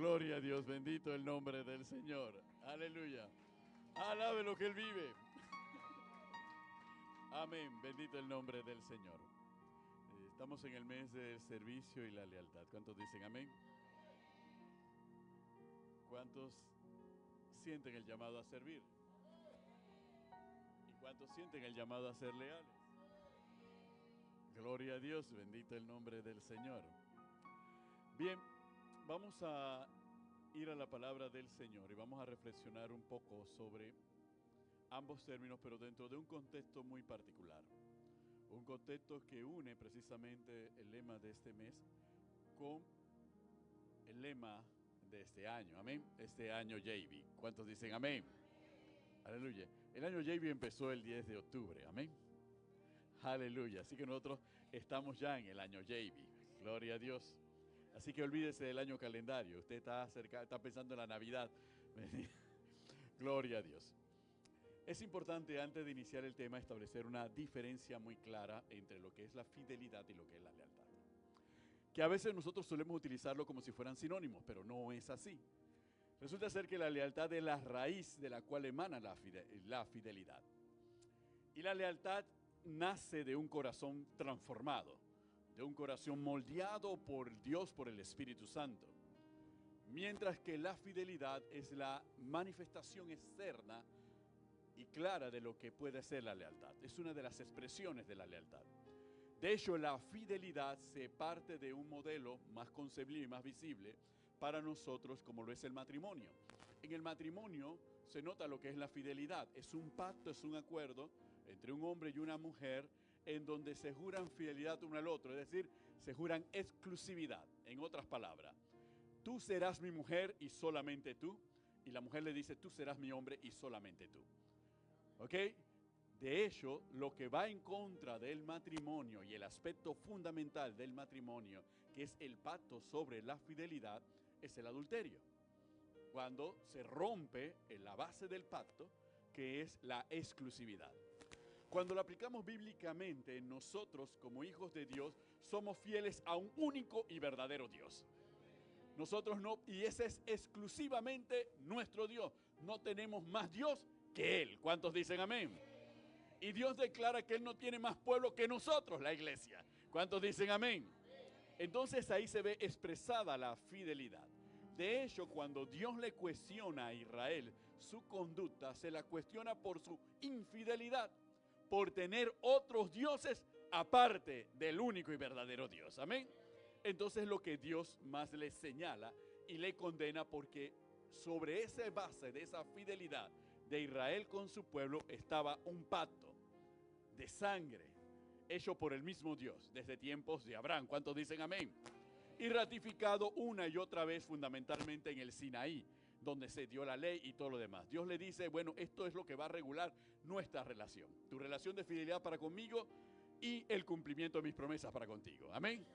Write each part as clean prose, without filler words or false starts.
Gloria a Dios, bendito el nombre del Señor. Aleluya. Alabe lo que Él vive. Amén, bendito el nombre del Señor. Estamos en el mes del servicio y la lealtad. ¿Cuántos dicen amén? ¿Cuántos sienten el llamado a servir? ¿Y cuántos sienten el llamado a ser leales? Gloria a Dios, bendito el nombre del Señor. Bien, vamos a ir a la palabra del Señor y vamos a reflexionar un poco sobre ambos términos, pero dentro de un contexto muy particular. Un contexto que une precisamente el lema de este mes con el lema de este año. Amén. Este año JV. ¿Cuántos dicen amén? Aleluya. El año JV empezó el 10 de octubre. Amén. Aleluya. Así que nosotros estamos ya en el año JV. Gloria a Dios. Así que olvídese del año calendario. Usted está pensando en la Navidad. Gloria a Dios. Es importante, antes de iniciar el tema, establecer una diferencia muy clara entre lo que es la fidelidad y lo que es la lealtad. Que a veces nosotros solemos utilizarlo como si fueran sinónimos, pero no es así. Resulta ser que la lealtad es la raíz de la cual emana la fidelidad. Y la lealtad nace de un corazón transformado, de un corazón moldeado por Dios, por el Espíritu Santo. Mientras que la fidelidad es la manifestación externa y clara de lo que puede ser la lealtad. Es una de las expresiones de la lealtad. De hecho, la fidelidad se parte de un modelo más concebible y más visible para nosotros, como lo es el matrimonio. En el matrimonio se nota lo que es la fidelidad. Es un pacto, es un acuerdo entre un hombre y una mujer en donde se juran fidelidad uno al otro, es decir, se juran exclusividad. En otras palabras, tú serás mi mujer y solamente tú, y la mujer le dice, tú serás mi hombre y solamente tú. ¿Ok? De hecho, lo que va en contra del matrimonio y el aspecto fundamental del matrimonio, que es el pacto sobre la fidelidad, es el adulterio. Cuando se rompe en la base del pacto, que es la exclusividad. Cuando lo aplicamos bíblicamente, nosotros como hijos de Dios somos fieles a un único y verdadero Dios. Nosotros no, y ese es exclusivamente nuestro Dios. No tenemos más Dios que Él. ¿Cuántos dicen amén? Y Dios declara que Él no tiene más pueblo que nosotros, la iglesia. ¿Cuántos dicen amén? Entonces ahí se ve expresada la fidelidad. De hecho, cuando Dios le cuestiona a Israel su conducta, se la cuestiona por su infidelidad, por tener otros dioses aparte del único y verdadero Dios. Amén. Entonces lo que Dios más le señala y le condena, porque sobre esa base de esa fidelidad de Israel con su pueblo estaba un pacto de sangre hecho por el mismo Dios desde tiempos de Abraham. ¿Cuántos dicen amén? Y ratificado una y otra vez fundamentalmente en el Sinaí, donde se dio la ley y todo lo demás. Dios le dice, bueno, esto es lo que va a regular nuestra relación. Tu relación de fidelidad para conmigo y el cumplimiento de mis promesas para contigo. Amén.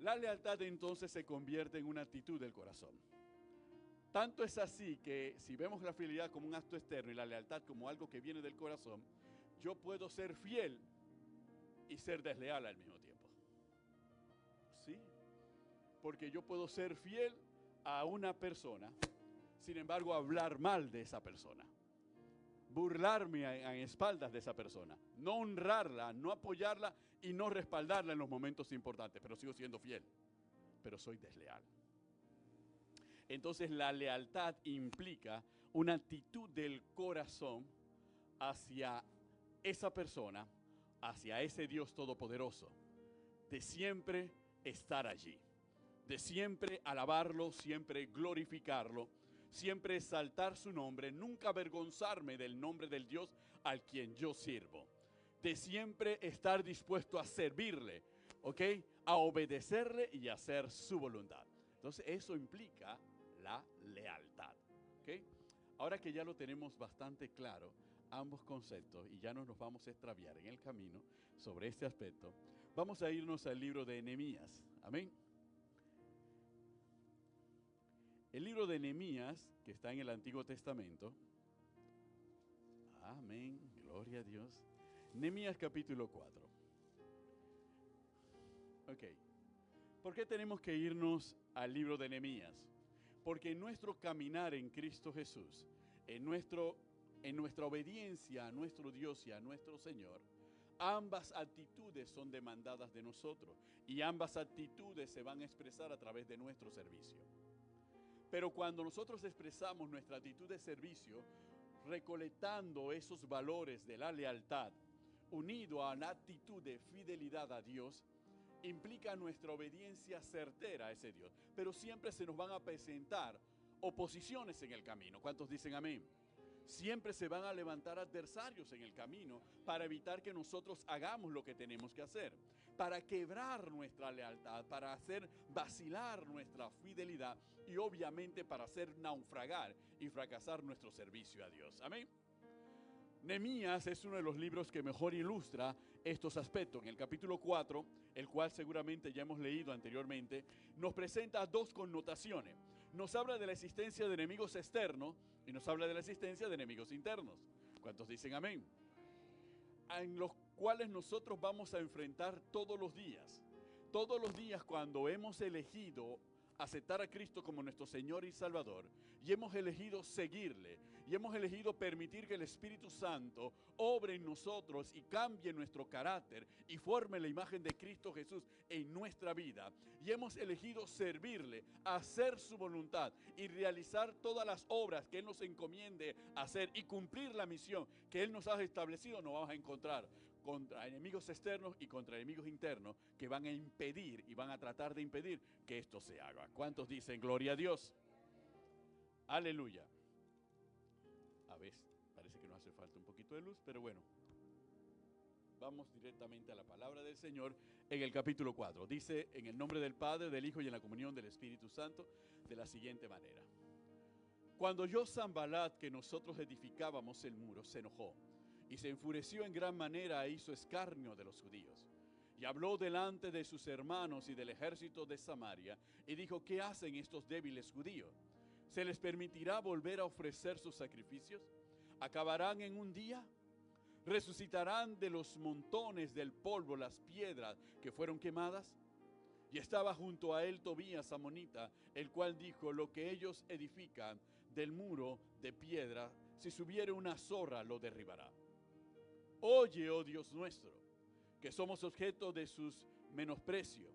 La lealtad entonces se convierte en una actitud del corazón. Tanto es así que si vemos la fidelidad como un acto externo y la lealtad como algo que viene del corazón, yo puedo ser fiel y ser desleal al mismo tiempo. ¿Sí? Porque yo puedo ser fiel a una persona, sin embargo hablar mal de esa persona, burlarme a espaldas de esa persona, no honrarla, no apoyarla y no respaldarla en los momentos importantes, pero sigo siendo fiel, pero soy desleal. Entonces la lealtad implica una actitud del corazón hacia esa persona, hacia ese Dios todopoderoso, de siempre estar allí, de siempre alabarlo, siempre glorificarlo, siempre exaltar su nombre, nunca avergonzarme del nombre del Dios al quien yo sirvo, de siempre estar dispuesto a servirle, ¿ok? A obedecerle y a hacer su voluntad. Entonces eso implica la lealtad, ¿ok? Ahora que ya lo tenemos bastante claro, ambos conceptos, y ya no nos vamos a extraviar en el camino sobre este aspecto, vamos a irnos al libro de Nehemías. Amén. El libro de Nehemías, que está en el Antiguo Testamento. Amén, gloria a Dios. Nehemías capítulo 4. Ok. ¿Por qué tenemos que irnos al libro de Nehemías? Porque en nuestro caminar en Cristo Jesús, en nuestra obediencia a nuestro Dios y a nuestro Señor, ambas actitudes son demandadas de nosotros y ambas actitudes se van a expresar a través de nuestro servicio. Pero cuando nosotros expresamos nuestra actitud de servicio, recolectando esos valores de la lealtad, unido a la actitud de fidelidad a Dios, implica nuestra obediencia certera a ese Dios. Pero siempre se nos van a presentar oposiciones en el camino. ¿Cuántos dicen amén? Siempre se van a levantar adversarios en el camino para evitar que nosotros hagamos lo que tenemos que hacer, para quebrar nuestra lealtad, para hacer vacilar nuestra fidelidad y obviamente para hacer naufragar y fracasar nuestro servicio a Dios. Amén. Nehemías es uno de los libros que mejor ilustra estos aspectos. En el capítulo 4, el cual seguramente ya hemos leído anteriormente, nos presenta dos connotaciones. Nos habla de la existencia de enemigos externos y nos habla de la existencia de enemigos internos. ¿Cuántos dicen amén? En los cuales nosotros vamos a enfrentar todos los días. Todos los días cuando hemos elegido aceptar a Cristo como nuestro Señor y Salvador, y hemos elegido seguirle, y hemos elegido permitir que el Espíritu Santo obre en nosotros y cambie nuestro carácter y forme la imagen de Cristo Jesús en nuestra vida, y hemos elegido servirle, hacer su voluntad y realizar todas las obras que Él nos encomiende hacer y cumplir la misión que Él nos ha establecido, nos vamos a encontrar contra enemigos externos y contra enemigos internos que van a impedir y van a tratar de impedir que esto se haga. ¿Cuántos dicen gloria a Dios? Aleluya. A veces parece que nos hace falta un poquito de luz, pero bueno. Vamos directamente a la palabra del Señor en el capítulo 4. Dice, en el nombre del Padre, del Hijo y en la comunión del Espíritu Santo, de la siguiente manera. Cuando oyó Sanbalat que nosotros edificábamos el muro, se enojó y se enfureció en gran manera e hizo escarnio de los judíos. Y habló delante de sus hermanos y del ejército de Samaria y dijo, ¿qué hacen estos débiles judíos? ¿Se les permitirá volver a ofrecer sus sacrificios? ¿Acabarán en un día? ¿Resucitarán de los montones del polvo las piedras que fueron quemadas? Y estaba junto a él Tobías amonita, el cual dijo, lo que ellos edifican del muro de piedra, si subiere una zorra lo derribará. Oye, oh Dios nuestro, que somos objeto de sus menosprecios,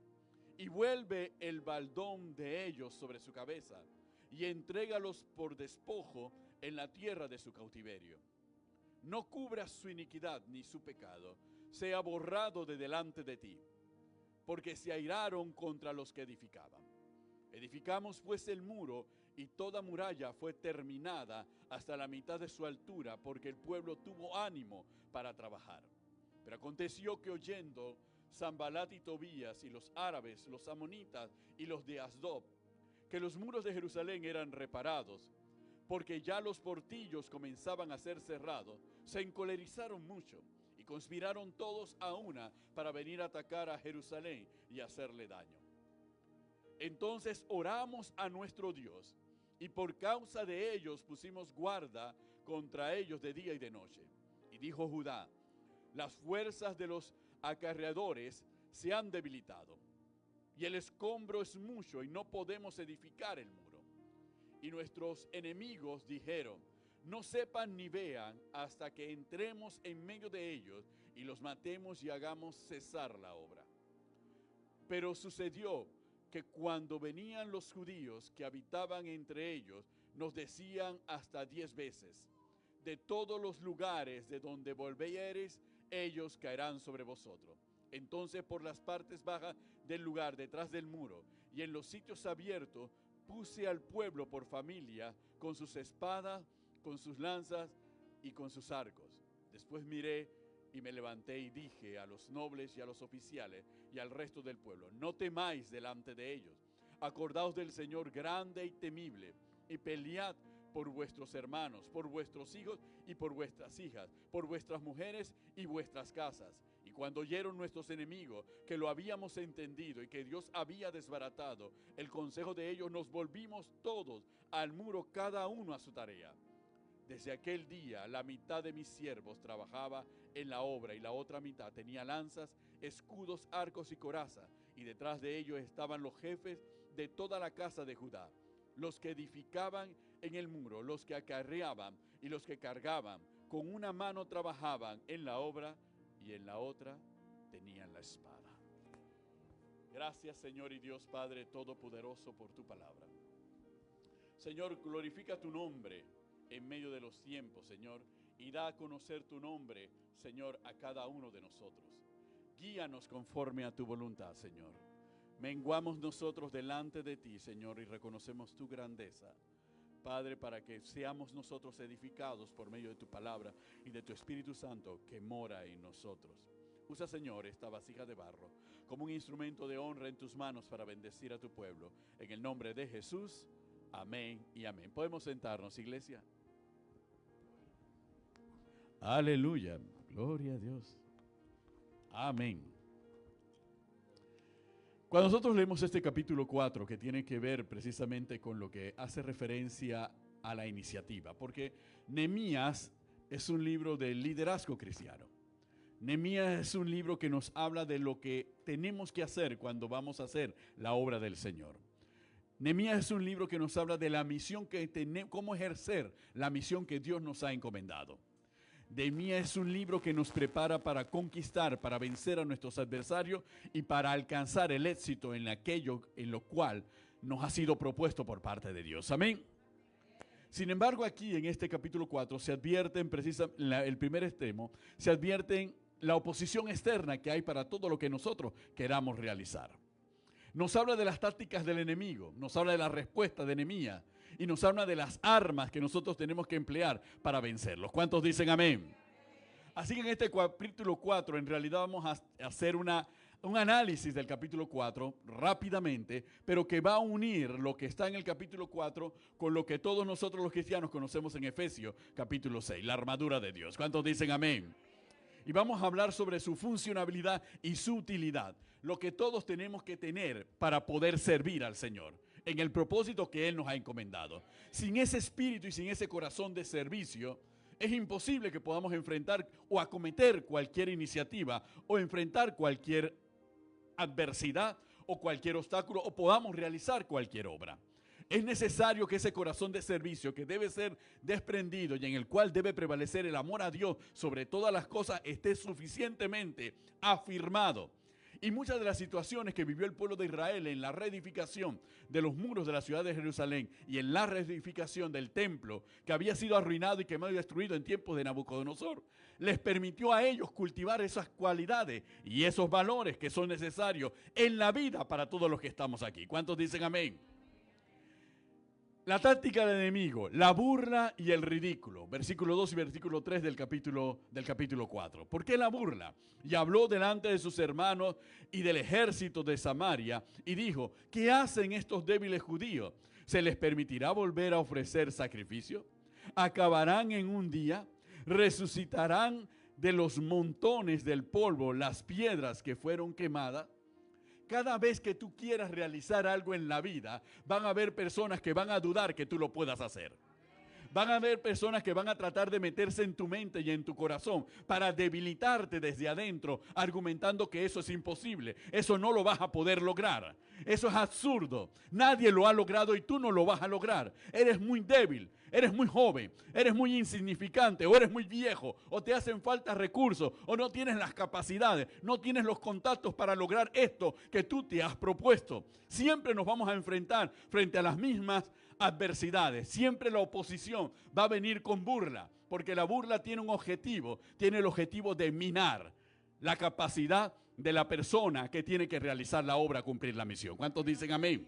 y vuelve el baldón de ellos sobre su cabeza, y entrégalos por despojo en la tierra de su cautiverio. No cubras su iniquidad ni su pecado, sea borrado de delante de ti, porque se airaron contra los que edificaban. Edificamos pues el muro, y toda muralla fue terminada hasta la mitad de su altura, porque el pueblo tuvo ánimo para trabajar. Pero aconteció que oyendo Sanbalat y Tobías y los árabes, los amonitas y los de Asdod, que los muros de Jerusalén eran reparados, porque ya los portillos comenzaban a ser cerrados, se encolerizaron mucho y conspiraron todos a una para venir a atacar a Jerusalén y hacerle daño. Entonces oramos a nuestro Dios, y por causa de ellos pusimos guarda contra ellos de día y de noche. Y dijo Judá, las fuerzas de los acarreadores se han debilitado, y el escombro es mucho, y no podemos edificar el muro. Y nuestros enemigos dijeron, no sepan ni vean hasta que entremos en medio de ellos, y los matemos y hagamos cesar la obra. Pero sucedió que cuando venían los judíos que habitaban entre ellos, nos decían hasta 10 veces, de todos los lugares de donde volviereis, ellos caerán sobre vosotros. Entonces por las partes bajas del lugar, detrás del muro, y en los sitios abiertos, puse al pueblo por familia, con sus espadas, con sus lanzas y con sus arcos. Después miré y me levanté y dije a los nobles y a los oficiales y al resto del pueblo, no temáis delante de ellos, acordaos del Señor grande y temible, y pelead por vuestros hermanos, por vuestros hijos y por vuestras hijas, por vuestras mujeres y vuestras casas. Y cuando oyeron nuestros enemigos que lo habíamos entendido y que Dios había desbaratado el consejo de ellos, nos volvimos todos al muro, cada uno a su tarea. Desde aquel día, la mitad de mis siervos trabajaba en la obra y la otra mitad tenía lanzas, escudos, arcos y coraza. Y detrás de ellos estaban los jefes de toda la casa de Judá, los que edificaban en el muro, los que acarreaban y los que cargaban. Con una mano trabajaban en la obra y en la otra tenían la espada. Gracias, Señor y Dios Padre Todopoderoso, por tu palabra. Señor, glorifica tu nombre en medio de los tiempos, Señor, y da a conocer tu nombre, Señor, a cada uno de nosotros. Guíanos conforme a tu voluntad, Señor. Menguamos nosotros delante de ti, Señor, y reconocemos tu grandeza, Padre, para que seamos nosotros edificados por medio de tu palabra y de tu Espíritu Santo que mora en nosotros. Usa, Señor, esta vasija de barro como un instrumento de honra en tus manos para bendecir a tu pueblo. En el nombre de Jesús, amén y amén. ¿Podemos sentarnos, iglesia? Aleluya, gloria a Dios. Amén. Cuando nosotros leemos este capítulo 4, que tiene que ver precisamente con lo que hace referencia a la iniciativa, porque Nehemías es un libro de liderazgo cristiano. Nehemías es un libro que nos habla de lo que tenemos que hacer cuando vamos a hacer la obra del Señor. Nehemías es un libro que nos habla de la misión que tenemos, cómo ejercer la misión que Dios nos ha encomendado. Nehemías es un libro que nos prepara para conquistar, para vencer a nuestros adversarios y para alcanzar el éxito en aquello en lo cual nos ha sido propuesto por parte de Dios. Amén. Sin embargo, aquí en este capítulo 4 se advierten el primer extremo, se advierten la oposición externa que hay para todo lo que nosotros queramos realizar. Nos habla de las tácticas del enemigo, nos habla de la respuesta de Nehemías y nos habla de las armas que nosotros tenemos que emplear para vencerlos. ¿Cuántos dicen amén? Así que en este capítulo 4 en realidad vamos a hacer un análisis del capítulo 4 rápidamente, pero que va a unir lo que está en el capítulo 4 con lo que todos nosotros los cristianos conocemos en Efesios capítulo 6, la armadura de Dios. ¿Cuántos dicen amén? Y vamos a hablar sobre su funcionalidad y su utilidad, lo que todos tenemos que tener para poder servir al Señor en el propósito que Él nos ha encomendado. Sin ese espíritu y sin ese corazón de servicio, es imposible que podamos enfrentar o acometer cualquier iniciativa o enfrentar cualquier adversidad o cualquier obstáculo o podamos realizar cualquier obra. Es necesario que ese corazón de servicio que debe ser desprendido y en el cual debe prevalecer el amor a Dios sobre todas las cosas esté suficientemente afirmado. Y muchas de las situaciones que vivió el pueblo de Israel en la reedificación de los muros de la ciudad de Jerusalén y en la reedificación del templo que había sido arruinado y quemado y destruido en tiempos de Nabucodonosor, les permitió a ellos cultivar esas cualidades y esos valores que son necesarios en la vida para todos los que estamos aquí. ¿Cuántos dicen amén? La táctica del enemigo, la burla y el ridículo. Versículo 2 y versículo 3 del capítulo 4. ¿Por qué la burla? Y habló delante de sus hermanos y del ejército de Samaria y dijo, ¿qué hacen estos débiles judíos? ¿Se les permitirá volver a ofrecer sacrificio? ¿Acabarán en un día? ¿Resucitarán de los montones del polvo las piedras que fueron quemadas? Cada vez que tú quieras realizar algo en la vida, van a haber personas que van a dudar que tú lo puedas hacer. Van a haber personas que van a tratar de meterse en tu mente y en tu corazón para debilitarte desde adentro, argumentando que eso es imposible. Eso no lo vas a poder lograr. Eso es absurdo. Nadie lo ha logrado y tú no lo vas a lograr. Eres muy débil, eres muy joven, eres muy insignificante o eres muy viejo o te hacen falta recursos o no tienes las capacidades, no tienes los contactos para lograr esto que tú te has propuesto. Siempre nos vamos a enfrentar frente a las mismas adversidades. Siempre la oposición va a venir con burla, porque la burla tiene un objetivo, tiene el objetivo de minar la capacidad de la persona que tiene que realizar la obra, cumplir la misión. ¿Cuántos dicen amén?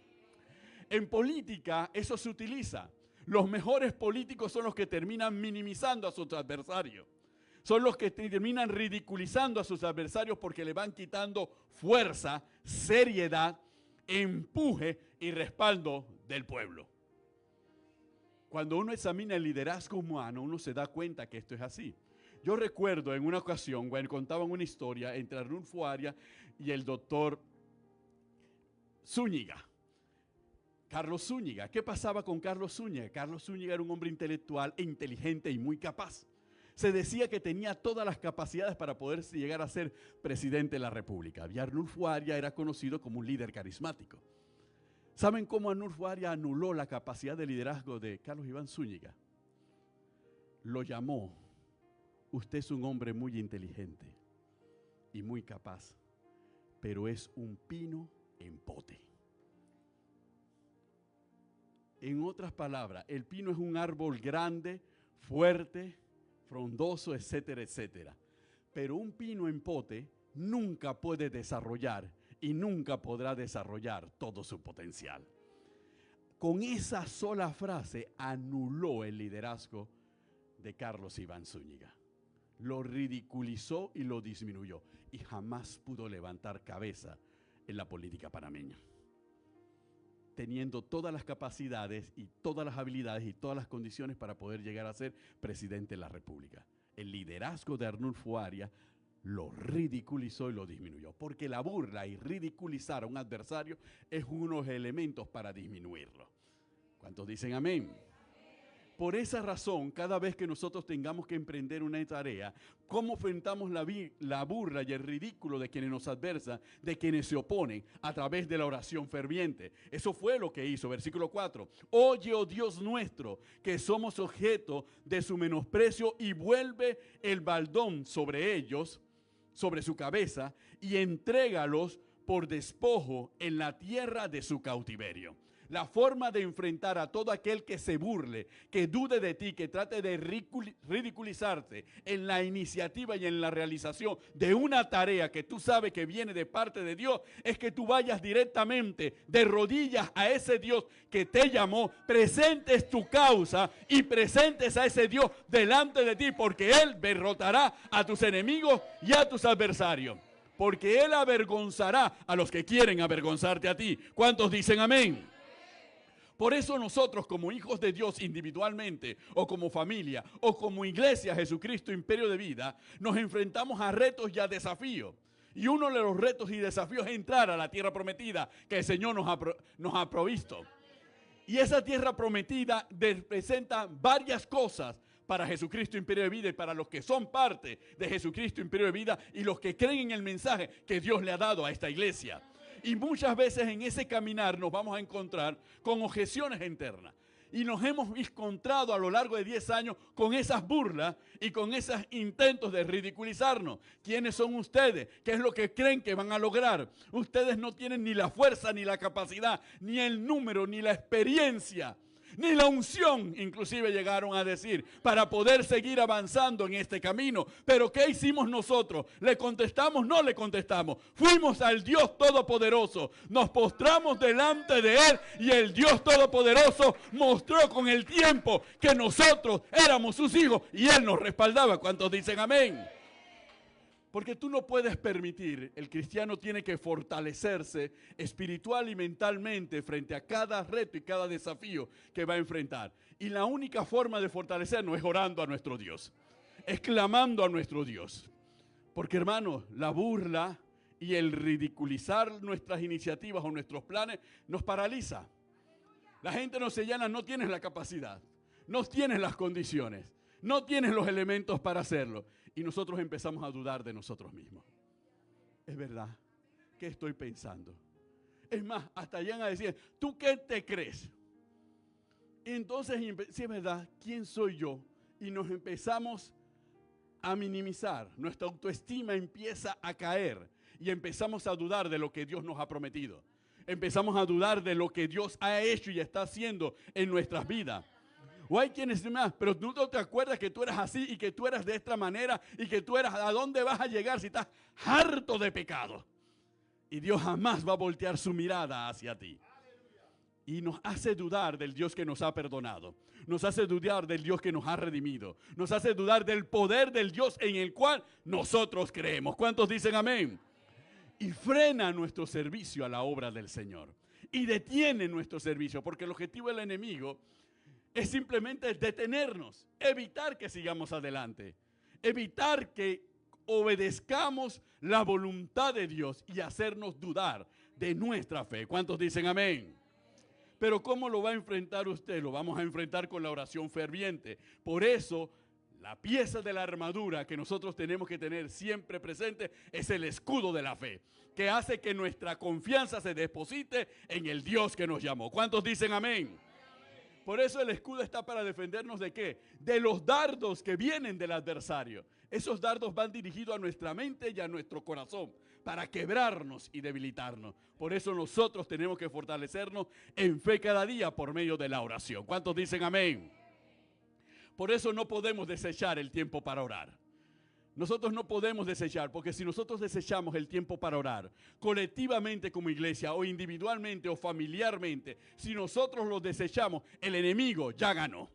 En política eso se utiliza. Los mejores políticos son los que terminan minimizando a sus adversarios. Son los que terminan ridiculizando a sus adversarios porque le van quitando fuerza, seriedad, empuje y respaldo del pueblo. Cuando uno examina el liderazgo humano, uno se da cuenta que esto es así. Yo recuerdo en una ocasión, cuando contaban una historia entre Arnulfo Arias y el doctor Zúñiga, Carlos Zúñiga. ¿Qué pasaba con Carlos Zúñiga? Carlos Zúñiga era un hombre intelectual e inteligente y muy capaz. Se decía que tenía todas las capacidades para poder llegar a ser presidente de la República. Y Arnulfo Arias era conocido como un líder carismático. ¿Saben cómo Arnulfo Arias anuló la capacidad de liderazgo de Carlos Iván Zúñiga? Lo llamó: usted es un hombre muy inteligente y muy capaz, pero es un pino en pote. En otras palabras, el pino es un árbol grande, fuerte, frondoso, etcétera, etcétera. Pero un pino en pote nunca puede desarrollar y nunca podrá desarrollar todo su potencial. Con esa sola frase anuló el liderazgo de Carlos Iván Zúñiga. Lo ridiculizó y lo disminuyó. Y jamás pudo levantar cabeza en la política panameña, teniendo todas las capacidades y todas las habilidades y todas las condiciones para poder llegar a ser presidente de la República. El liderazgo de Arnulfo Arias lo ridiculizó y lo disminuyó, porque la burla y ridiculizar a un adversario es uno de los elementos para disminuirlo. ¿Cuántos dicen amén? Por esa razón, cada vez que nosotros tengamos que emprender una tarea, ¿cómo enfrentamos la burla y el ridículo de quienes nos adversan, de quienes se oponen? A través de la oración ferviente. Eso fue lo que hizo, versículo 4. Oye, oh Dios nuestro, que somos objeto de su menosprecio, y vuelve el baldón sobre ellos, sobre su cabeza, y entrégalos por despojo en la tierra de su cautiverio. La forma de enfrentar a todo aquel que se burle, que dude de ti, que trate de ridiculizarte en la iniciativa y en la realización de una tarea que tú sabes que viene de parte de Dios, es que tú vayas directamente de rodillas a ese Dios que te llamó, presentes tu causa y presentes a ese Dios delante de ti, porque Él derrotará a tus enemigos y a tus adversarios. Porque Él avergonzará a los que quieren avergonzarte a ti. ¿Cuántos dicen amén? Por eso nosotros, como hijos de Dios individualmente, o como familia, o como iglesia Jesucristo Imperio de Vida, nos enfrentamos a retos y a desafíos. Y uno de los retos y desafíos es entrar a la tierra prometida que el Señor nos ha provisto. Y esa tierra prometida representa varias cosas para Jesucristo Imperio de Vida y para los que son parte de Jesucristo Imperio de Vida y los que creen en el mensaje que Dios le ha dado a esta iglesia. Y muchas veces en ese caminar nos vamos a encontrar con objeciones internas. Y nos hemos encontrado a lo largo de 10 años con esas burlas y con esos intentos de ridiculizarnos. ¿Quiénes son ustedes? ¿Qué es lo que creen que van a lograr? Ustedes no tienen ni la fuerza, ni la capacidad, ni el número, ni la experiencia, ni la unción, inclusive llegaron a decir, para poder seguir avanzando en este camino. Pero ¿qué hicimos nosotros? ¿Le contestamos? No le contestamos. Fuimos al Dios Todopoderoso, nos postramos delante de Él y el Dios Todopoderoso mostró con el tiempo que nosotros éramos sus hijos y Él nos respaldaba. ¿Cuántos dicen amén? Porque tú no puedes permitir, el cristiano tiene que fortalecerse espiritual y mentalmente frente a cada reto y cada desafío que va a enfrentar. Y la única forma de fortalecernos es orando a nuestro Dios, es clamando a nuestro Dios. Porque hermanos, la burla y el ridiculizar nuestras iniciativas o nuestros planes nos paraliza. La gente nos señala, no tienes la capacidad, no tienes las condiciones, no tienes los elementos para hacerlo. Y nosotros empezamos a dudar de nosotros mismos. Es verdad, ¿qué estoy pensando? Es más, hasta llegan a decir, ¿tú qué te crees? Y entonces, si es verdad, ¿quién soy yo? Y nos empezamos a minimizar. Nuestra autoestima empieza a caer y empezamos a dudar de lo que Dios nos ha prometido. Empezamos a dudar de lo que Dios ha hecho y está haciendo en nuestras vidas. O hay quienes dicen, pero tú no te acuerdas que tú eras así y que tú eras de esta manera y que tú eras, ¿a dónde vas a llegar si estás harto de pecado? Y Dios jamás va a voltear su mirada hacia ti. Y nos hace dudar del Dios que nos ha perdonado. Nos hace dudar del Dios que nos ha redimido. Nos hace dudar del poder del Dios en el cual nosotros creemos. ¿Cuántos dicen amén? Y frena nuestro servicio a la obra del Señor. Y detiene nuestro servicio, porque el objetivo del enemigo es simplemente detenernos, evitar que sigamos adelante, evitar que obedezcamos la voluntad de Dios y hacernos dudar de nuestra fe. ¿Cuántos dicen amén? Pero ¿cómo lo va a enfrentar usted? Lo vamos a enfrentar con la oración ferviente. Por eso, la pieza de la armadura que nosotros tenemos que tener siempre presente es el escudo de la fe, que hace que nuestra confianza se deposite en el Dios que nos llamó. ¿Cuántos dicen amén? Por eso el escudo está para defendernos ¿de qué? De los dardos que vienen del adversario. Esos dardos van dirigidos a nuestra mente y a nuestro corazón para quebrarnos y debilitarnos. Por eso nosotros tenemos que fortalecernos en fe cada día por medio de la oración. ¿Cuántos dicen amén? Por eso no podemos desechar el tiempo para orar. Nosotros no podemos desechar, porque si nosotros desechamos el tiempo para orar, colectivamente como iglesia o individualmente o familiarmente, si nosotros lo desechamos, el enemigo ya ganó.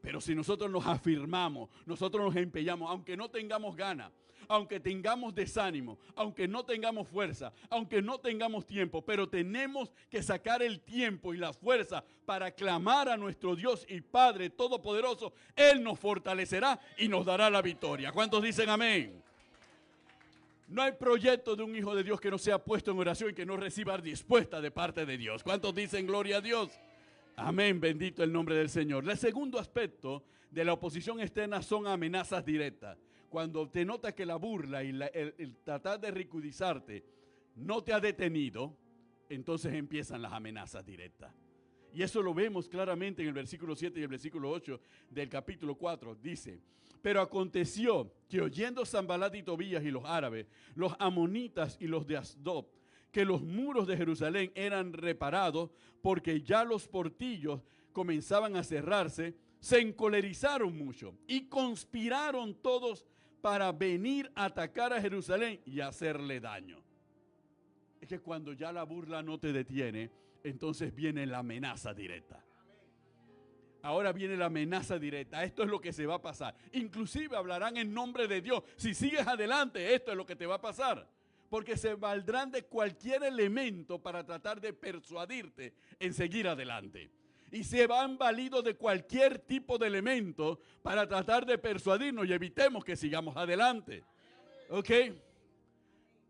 Pero si nosotros nos afirmamos, nosotros nos empeñamos, aunque no tengamos ganas, aunque tengamos desánimo, aunque no tengamos fuerza, aunque no tengamos tiempo, pero tenemos que sacar el tiempo y la fuerza para clamar a nuestro Dios y Padre Todopoderoso. Él nos fortalecerá y nos dará la victoria. ¿Cuántos dicen amén? No hay proyecto de un hijo de Dios que no sea puesto en oración y que no reciba respuesta de parte de Dios. ¿Cuántos dicen gloria a Dios? Amén, bendito el nombre del Señor. El segundo aspecto de la oposición externa son amenazas directas. Cuando te notas que la burla y el tratar de ridiculizarte no te ha detenido, entonces empiezan las amenazas directas. Y eso lo vemos claramente en el versículo 7 y el versículo 8 del capítulo 4. Dice, pero aconteció que oyendo Sanbalat y Tobías y los árabes, los amonitas y los de Asdod, que los muros de Jerusalén eran reparados porque ya los portillos comenzaban a cerrarse, se encolerizaron mucho y conspiraron todos para venir a atacar a Jerusalén y hacerle daño. Es que cuando ya la burla no te detiene, entonces viene la amenaza directa. Ahora viene la amenaza directa. Esto es lo que se va a pasar. Inclusive hablarán en nombre de Dios. Si sigues adelante, esto es lo que te va a pasar. Porque se valdrán de cualquier elemento para tratar de persuadirte en seguir adelante. Y se van validos de cualquier tipo de elemento para tratar de persuadirnos y evitemos que sigamos adelante. ¿Ok?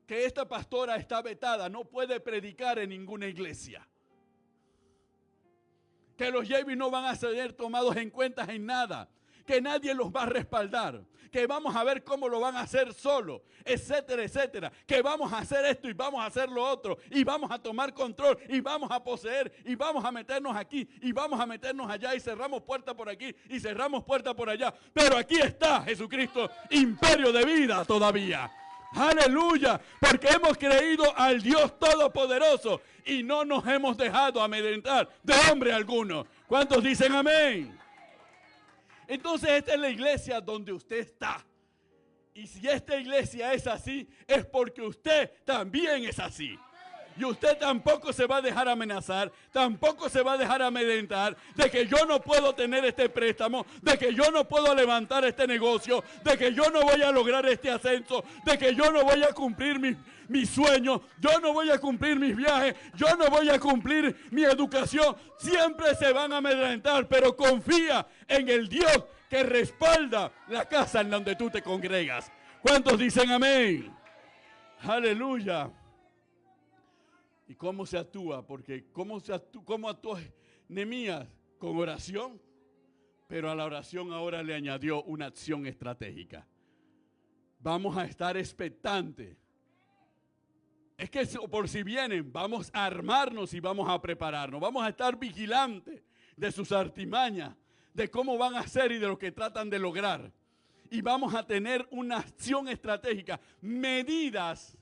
Que esta pastora está vetada, no puede predicar en ninguna iglesia. Que los Yevis no van a ser tomados en cuenta en nada. Que nadie los va a respaldar. Que vamos a ver cómo lo van a hacer solo, etcétera, etcétera. Que vamos a hacer esto y vamos a hacer lo otro. Y vamos a tomar control y vamos a poseer y vamos a meternos aquí y vamos a meternos allá y cerramos puerta por aquí y cerramos puerta por allá. Pero aquí está Jesucristo, imperio de vida todavía. Aleluya, porque hemos creído al Dios Todopoderoso y no nos hemos dejado amedrentar de hombre alguno. ¿Cuántos dicen amén? Entonces esta es la iglesia donde usted está. Y si esta iglesia es así, es porque usted también es así. Y usted tampoco se va a dejar amenazar, tampoco se va a dejar amedrentar de que yo no puedo tener este préstamo, de que yo no puedo levantar este negocio, de que yo no voy a lograr este ascenso, de que yo no voy a cumplir mis sueños, yo no voy a cumplir mis viajes, yo no voy a cumplir mi educación. Siempre se van a amedrentar, pero confía en el Dios que respalda la casa en donde tú te congregas. ¿Cuántos dicen amén? Aleluya. ¿Y cómo se actúa? Porque ¿cómo actuó Nehemías? Con oración. Pero a la oración ahora le añadió una acción estratégica. Vamos a estar expectantes. Es que por si vienen, vamos a armarnos y vamos a prepararnos. Vamos a estar vigilantes de sus artimañas, de cómo van a hacer y de lo que tratan de lograr. Y vamos a tener una acción estratégica, medidas.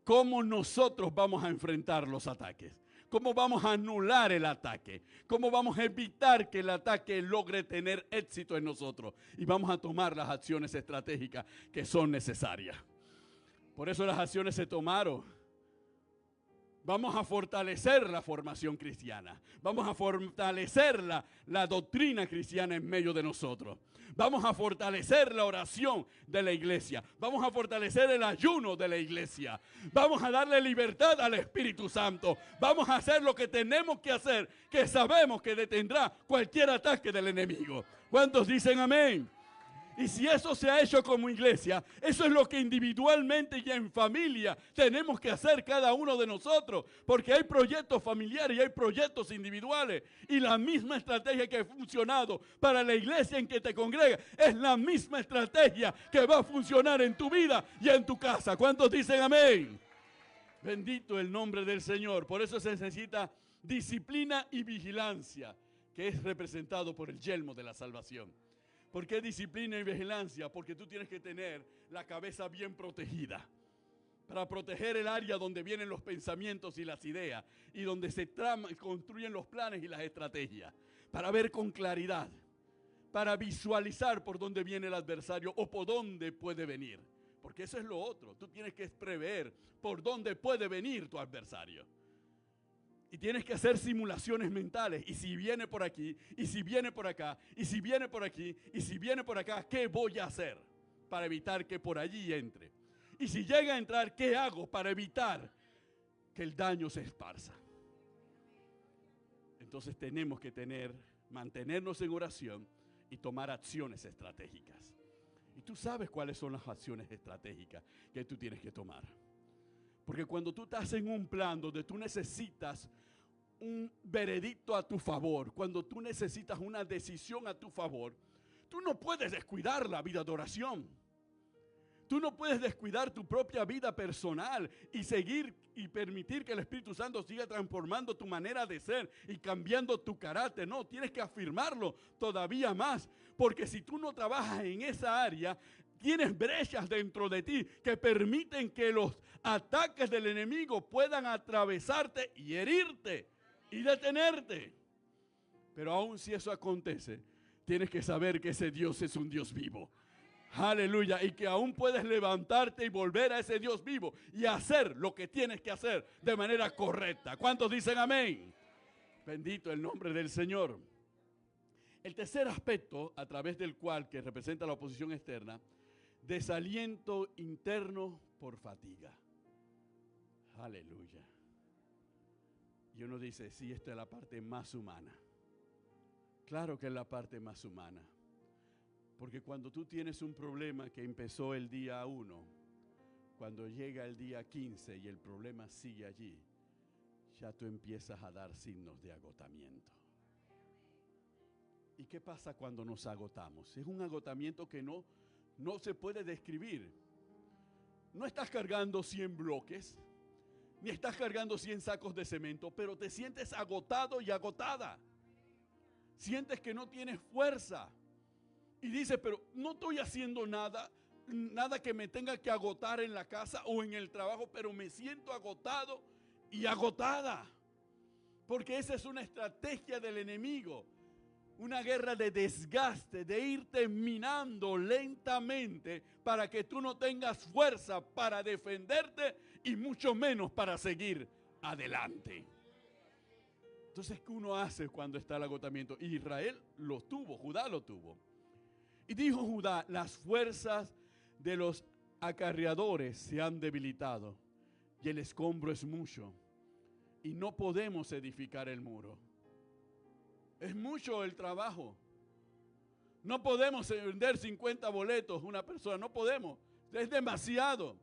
¿Cómo nosotros vamos a enfrentar los ataques? ¿Cómo vamos a anular el ataque? ¿Cómo vamos a evitar que el ataque logre tener éxito en nosotros? Y vamos a tomar las acciones estratégicas que son necesarias. Por eso las acciones se tomaron. Vamos a fortalecer la formación cristiana. Vamos a fortalecer la doctrina cristiana en medio de nosotros. Vamos a fortalecer la oración de la iglesia. Vamos a fortalecer el ayuno de la iglesia. Vamos a darle libertad al Espíritu Santo. Vamos a hacer lo que tenemos que hacer, que sabemos que detendrá cualquier ataque del enemigo. ¿Cuántos dicen amén? Y si eso se ha hecho como iglesia, eso es lo que individualmente y en familia tenemos que hacer cada uno de nosotros. Porque hay proyectos familiares y hay proyectos individuales. Y la misma estrategia que ha funcionado para la iglesia en que te congregas es la misma estrategia que va a funcionar en tu vida y en tu casa. ¿Cuántos dicen amén? Bendito el nombre del Señor. Por eso se necesita disciplina y vigilancia, que es representado por el yelmo de la salvación. ¿Por qué disciplina y vigilancia? Porque tú tienes que tener la cabeza bien protegida para proteger el área donde vienen los pensamientos y las ideas y donde se construyen los planes y las estrategias, para ver con claridad, para visualizar por dónde viene el adversario o por dónde puede venir. Porque eso es lo otro, tú tienes que prever por dónde puede venir tu adversario. Y tienes que hacer simulaciones mentales. Y si viene por aquí, y si viene por acá, y si viene por aquí, y si viene por acá, ¿qué voy a hacer para evitar que por allí entre? Y si llega a entrar, ¿qué hago para evitar que el daño se esparza? Entonces tenemos que mantenernos en oración y tomar acciones estratégicas. Y tú sabes cuáles son las acciones estratégicas que tú tienes que tomar. Porque cuando tú estás en un plan donde tú necesitas un veredicto a tu favor, cuando tú necesitas una decisión a tu favor, tú no puedes descuidar la vida de oración. Tú no puedes descuidar tu propia vida personal y seguir y permitir que el Espíritu Santo siga transformando tu manera de ser y cambiando tu carácter. No, tienes que afirmarlo todavía más, porque si tú no trabajas en esa área, tienes brechas dentro de ti que permiten que los ataques del enemigo puedan atravesarte y herirte y detenerte. Pero aun si eso acontece, tienes que saber que ese Dios es un Dios vivo. Aleluya. Y que aún puedes levantarte y volver a ese Dios vivo y hacer lo que tienes que hacer de manera correcta. ¿Cuántos dicen amén? Bendito el nombre del Señor. El tercer aspecto a través del cual, que representa la oposición externa, desaliento interno por fatiga. Aleluya. Y uno dice, sí, esta es la parte más humana. Claro que es la parte más humana. Porque cuando tú tienes un problema que empezó el día 1, cuando llega el día 15 y el problema sigue allí, ya tú empiezas a dar signos de agotamiento. ¿Y qué pasa cuando nos agotamos? Es un agotamiento que no se puede describir. No estás cargando 100 bloques, ni estás cargando 100 sacos de cemento, pero te sientes agotado y agotada. Sientes que no tienes fuerza. Y dices, pero no estoy haciendo nada que me tenga que agotar en la casa o en el trabajo, pero me siento agotado y agotada. Porque esa es una estrategia del enemigo. Una guerra de desgaste, de irte minando lentamente para que tú no tengas fuerza para defenderte y mucho menos para seguir adelante. Entonces, ¿qué uno hace cuando está el agotamiento? Israel lo tuvo, Judá lo tuvo. Y dijo Judá, las fuerzas de los acarreadores se han debilitado y el escombro es mucho y no podemos edificar el muro. Es mucho el trabajo. No podemos vender 50 boletos una persona, no podemos. Es demasiado.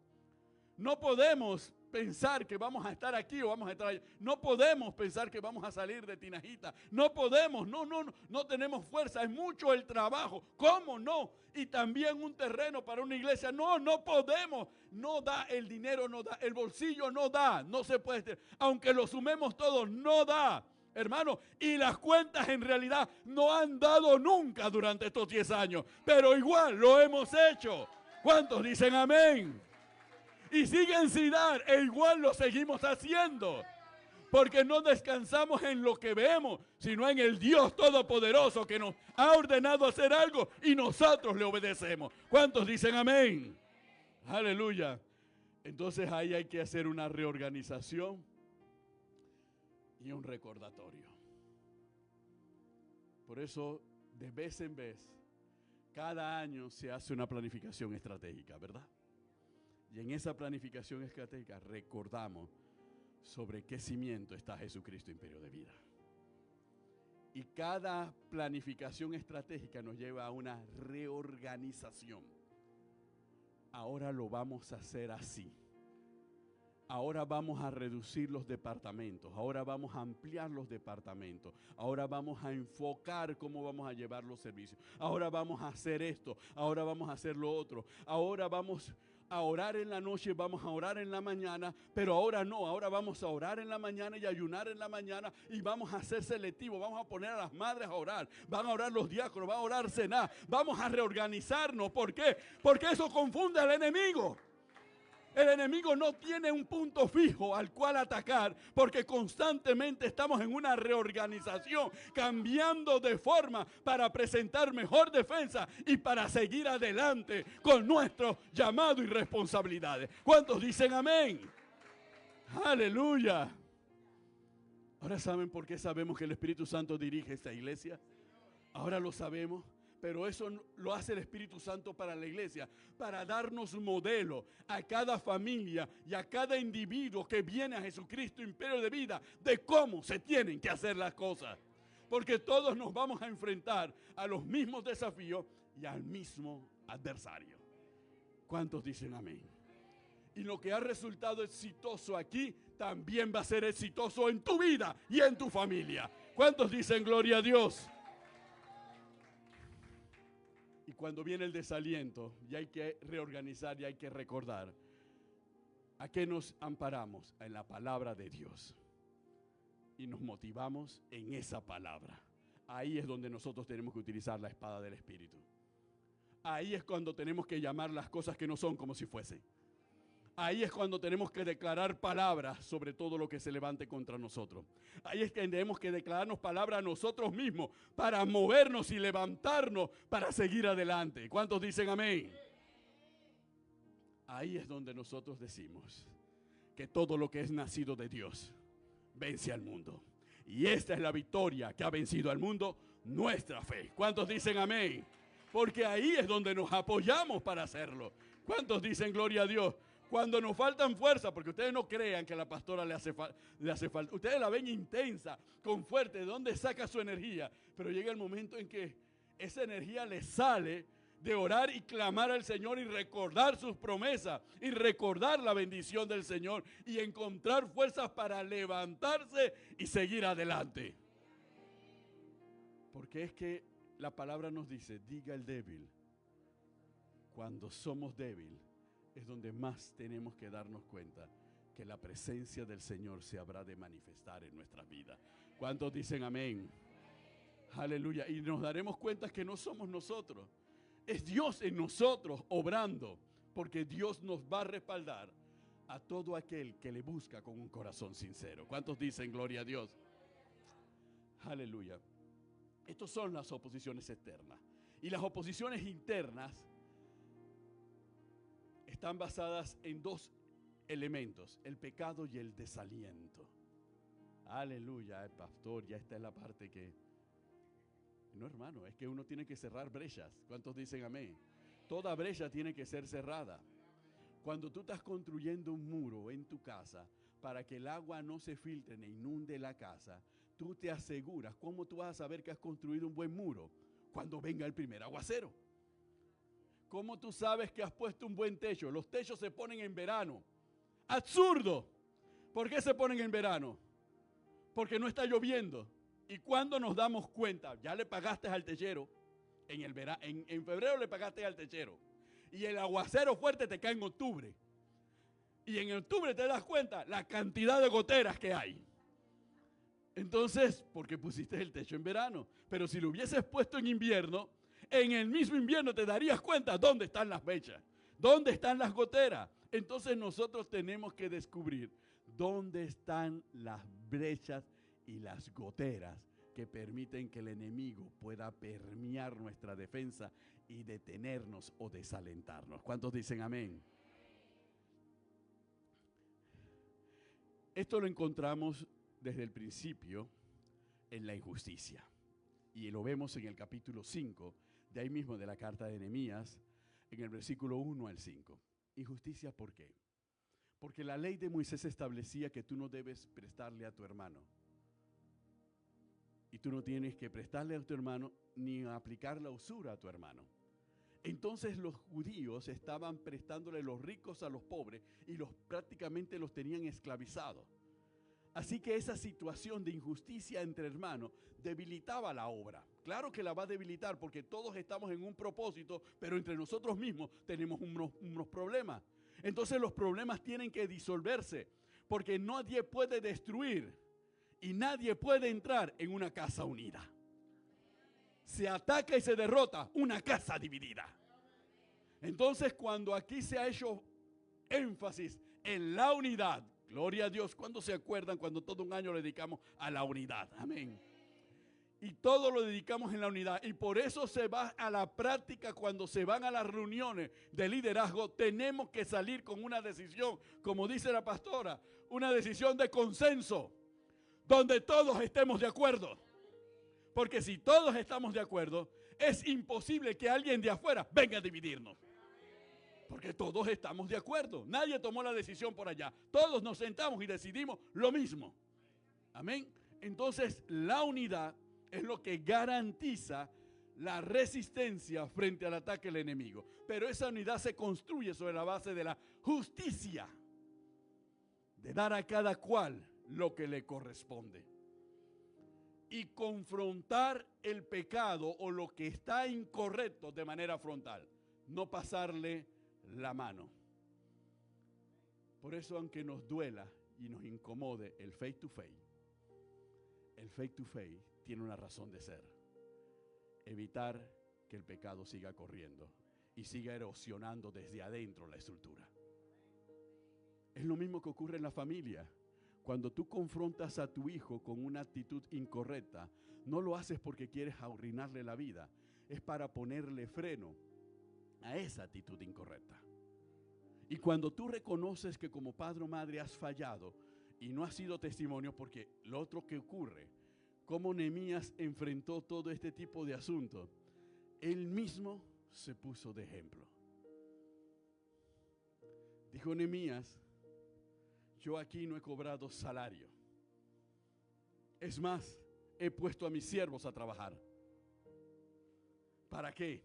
No podemos pensar que vamos a estar aquí o vamos a estar allá. No podemos pensar que vamos a salir de Tinajita. No podemos, no tenemos fuerza. Es mucho el trabajo. ¿Cómo no? Y también un terreno para una iglesia. No podemos. No da el dinero, no da el bolsillo, no da. No se puede. Aunque lo sumemos todos, no da. Hermano, y las cuentas en realidad no han dado nunca durante estos 10 años. Pero igual lo hemos hecho. ¿Cuántos dicen amén? Y siguen sin dar, e igual lo seguimos haciendo. Porque no descansamos en lo que vemos, sino en el Dios Todopoderoso que nos ha ordenado hacer algo y nosotros le obedecemos. ¿Cuántos dicen amén? Aleluya. Entonces ahí hay que hacer una reorganización y un recordatorio. Por eso, de vez en vez, cada año se hace una planificación estratégica, ¿verdad? Y en esa planificación estratégica recordamos sobre qué cimiento está Jesucristo, imperio de vida. Y cada planificación estratégica nos lleva a una reorganización. Ahora lo vamos a hacer así. Ahora vamos a reducir los departamentos, ahora vamos a ampliar los departamentos, ahora vamos a enfocar cómo vamos a llevar los servicios, ahora vamos a hacer esto, ahora vamos a hacer lo otro, ahora vamos a orar en la noche, vamos a orar en la mañana, pero ahora no, ahora vamos a orar en la mañana y ayunar en la mañana y vamos a ser selectivos, vamos a poner a las madres a orar, van a orar los diáconos, van a orar Sená, vamos a reorganizarnos. ¿Por qué? Porque eso confunde al enemigo. El enemigo no tiene un punto fijo al cual atacar porque constantemente estamos en una reorganización, cambiando de forma para presentar mejor defensa y para seguir adelante con nuestro llamado y responsabilidades. ¿Cuántos dicen amén? Aleluya. Ahora saben por qué sabemos que el Espíritu Santo dirige esta iglesia. Ahora lo sabemos. Pero eso lo hace el Espíritu Santo para la iglesia, para darnos modelo a cada familia y a cada individuo que viene a Jesucristo, imperio de vida, de cómo se tienen que hacer las cosas. Porque todos nos vamos a enfrentar a los mismos desafíos y al mismo adversario. ¿Cuántos dicen amén? Y lo que ha resultado exitoso aquí, también va a ser exitoso en tu vida y en tu familia. ¿Cuántos dicen gloria a Dios? Y cuando viene el desaliento, y hay que reorganizar y hay que recordar, ¿a qué nos amparamos? En la palabra de Dios. Y nos motivamos en esa palabra. Ahí es donde nosotros tenemos que utilizar la espada del Espíritu. Ahí es cuando tenemos que llamar las cosas que no son como si fuesen. Ahí es cuando tenemos que declarar palabras sobre todo lo que se levante contra nosotros. Ahí es que tenemos que declararnos palabras a nosotros mismos para movernos y levantarnos para seguir adelante. ¿Cuántos dicen amén? Ahí es donde nosotros decimos que todo lo que es nacido de Dios vence al mundo. Y esta es la victoria que ha vencido al mundo, nuestra fe. ¿Cuántos dicen amén? Porque ahí es donde nos apoyamos para hacerlo. ¿Cuántos dicen gloria a Dios? Cuando nos faltan fuerza, porque ustedes no crean que a la pastora le hace falta. Ustedes la ven intensa, con fuerte, de dónde saca su energía. Pero llega el momento en que esa energía le sale de orar y clamar al Señor y recordar sus promesas y recordar la bendición del Señor y encontrar fuerzas para levantarse y seguir adelante. Porque es que la palabra nos dice, diga el débil, cuando somos débiles, es donde más tenemos que darnos cuenta que la presencia del Señor se habrá de manifestar en nuestras vidas. ¿Cuántos dicen amén? Aleluya. Y nos daremos cuenta que no somos nosotros. Es Dios en nosotros obrando, porque Dios nos va a respaldar a todo aquel que le busca con un corazón sincero. ¿Cuántos dicen gloria a Dios? Aleluya. Estas son las oposiciones externas. Y las oposiciones internas están basadas en dos elementos, el pecado y el desaliento. Aleluya, pastor, ya está en la parte que... No, hermano, es que uno tiene que cerrar brechas. ¿Cuántos dicen amén? Toda brecha tiene que ser cerrada. Cuando tú estás construyendo un muro en tu casa para que el agua no se filtre ni inunde la casa, tú te aseguras. ¿Cómo tú vas a saber que has construido un buen muro? Cuando venga el primer aguacero. ¿Cómo tú sabes que has puesto un buen techo? Los techos se ponen en verano. ¡Absurdo! ¿Por qué se ponen en verano? Porque no está lloviendo. ¿Y cuando nos damos cuenta? Ya le pagaste al techero. En febrero le pagaste al techero. Y el aguacero fuerte te cae en octubre. Y en octubre te das cuenta la cantidad de goteras que hay. Entonces, ¿por qué pusiste el techo en verano? Pero si lo hubieses puesto en invierno, en el mismo invierno te darías cuenta dónde están las brechas, dónde están las goteras. Entonces nosotros tenemos que descubrir dónde están las brechas y las goteras que permiten que el enemigo pueda permear nuestra defensa y detenernos o desalentarnos. ¿Cuántos dicen amén? Esto lo encontramos desde el principio en la injusticia. Y lo vemos en el capítulo 5, de ahí mismo de la carta de Nehemías, en el versículo 1 al 5. Injusticia, ¿por qué? Porque la ley de Moisés establecía que tú no debes prestarle a tu hermano. y tú no tienes que prestarle a tu hermano ni aplicar la usura a tu hermano. Entonces los judíos estaban prestándole los ricos a los pobres y prácticamente los tenían esclavizados. Así que esa situación de injusticia entre hermanos debilitaba la obra. Claro que la va a debilitar porque todos estamos en un propósito, pero entre nosotros mismos tenemos unos problemas. Entonces los problemas tienen que disolverse porque nadie puede destruir y nadie puede entrar en una casa unida. Se ataca y se derrota una casa dividida. Entonces, cuando aquí se ha hecho énfasis en la unidad, gloria a Dios, ¿cuándo se acuerdan cuando todo un año le dedicamos a la unidad? Amén. Y todo lo dedicamos en la unidad. Y por eso se va a la práctica cuando se van a las reuniones de liderazgo. Tenemos que salir con una decisión, como dice la pastora, una decisión de consenso, donde todos estemos de acuerdo. Porque si todos estamos de acuerdo, es imposible que alguien de afuera venga a dividirnos. Porque todos estamos de acuerdo. Nadie tomó la decisión por allá. Todos nos sentamos y decidimos lo mismo. Amén. Entonces, la unidad es lo que garantiza la resistencia frente al ataque del enemigo. Pero esa unidad se construye sobre la base de la justicia, de dar a cada cual lo que le corresponde. Y confrontar el pecado o lo que está incorrecto de manera frontal. No pasarle la mano. Por eso, aunque nos duela y nos incomode el face to face tiene una razón de ser. Evitar que el pecado siga corriendo y siga erosionando desde adentro la estructura. Es lo mismo que ocurre en la familia. Cuando tú confrontas a tu hijo con una actitud incorrecta, no lo haces porque quieres arruinarle la vida, es para ponerle freno a esa actitud incorrecta. Y cuando tú reconoces que como padre o madre has fallado y no has sido testimonio, porque lo otro que ocurre, cómo Nehemías enfrentó todo este tipo de asuntos, él mismo se puso de ejemplo. Dijo Nehemías: yo aquí no he cobrado salario. Es más, he puesto a mis siervos a trabajar. ¿Para qué?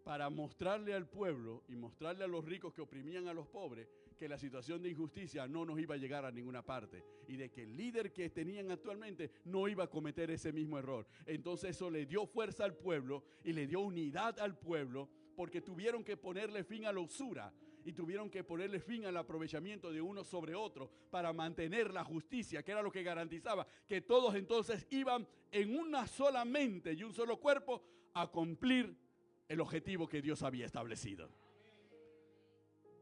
Para mostrarle al pueblo y mostrarle a los ricos que oprimían a los pobres que la situación de injusticia no nos iba a llegar a ninguna parte y de que el líder que tenían actualmente no iba a cometer ese mismo error. Entonces eso le dio fuerza al pueblo y le dio unidad al pueblo, porque tuvieron que ponerle fin a la usura y tuvieron que ponerle fin al aprovechamiento de uno sobre otro para mantener la justicia, que era lo que garantizaba que todos entonces iban en una sola mente y un solo cuerpo a cumplir el objetivo que Dios había establecido.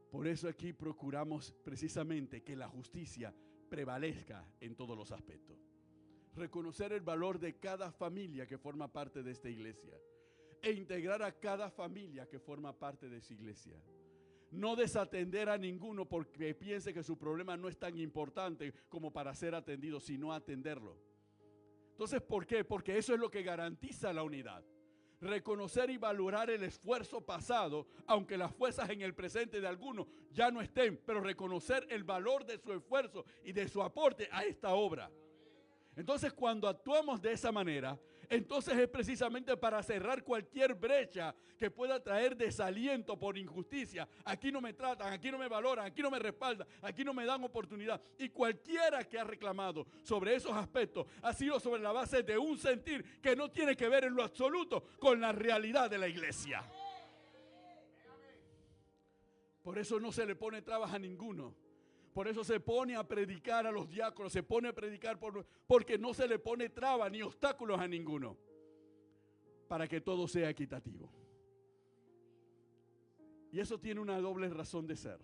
Por eso aquí procuramos precisamente que la justicia prevalezca en todos los aspectos. Reconocer el valor de cada familia que forma parte de esta iglesia e integrar a cada familia que forma parte de esa iglesia. No desatender a ninguno porque piense que su problema no es tan importante como para ser atendido, sino atenderlo. Entonces, ¿por qué? Porque eso es lo que garantiza la unidad. Reconocer y valorar el esfuerzo pasado, aunque las fuerzas en el presente de algunos ya no estén, pero reconocer el valor de su esfuerzo y de su aporte a esta obra. Entonces, cuando actuamos de esa manera, entonces es precisamente para cerrar cualquier brecha que pueda traer desaliento por injusticia. Aquí no me tratan, aquí no me valoran, aquí no me respaldan, aquí no me dan oportunidad. Y cualquiera que ha reclamado sobre esos aspectos ha sido sobre la base de un sentir que no tiene que ver en lo absoluto con la realidad de la iglesia. Por eso no se le pone trabas a ninguno. Por eso se pone a predicar a los diáconos, se pone a predicar porque no se le pone trabas ni obstáculos a ninguno, para que todo sea equitativo. Y eso tiene una doble razón de ser.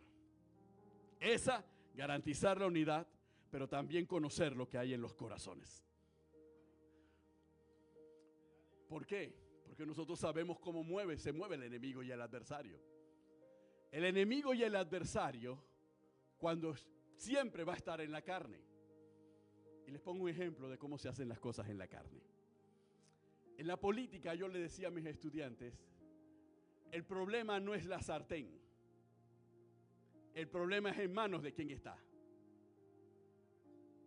Esa, garantizar la unidad, pero también conocer lo que hay en los corazones. ¿Por qué? Porque nosotros sabemos cómo se mueve el enemigo y el adversario. El enemigo y el adversario, cuando siempre va a estar en la carne. Y les pongo un ejemplo de cómo se hacen las cosas en la carne. En la política yo le decía a mis estudiantes, el problema no es la sartén. El problema es en manos de quien está.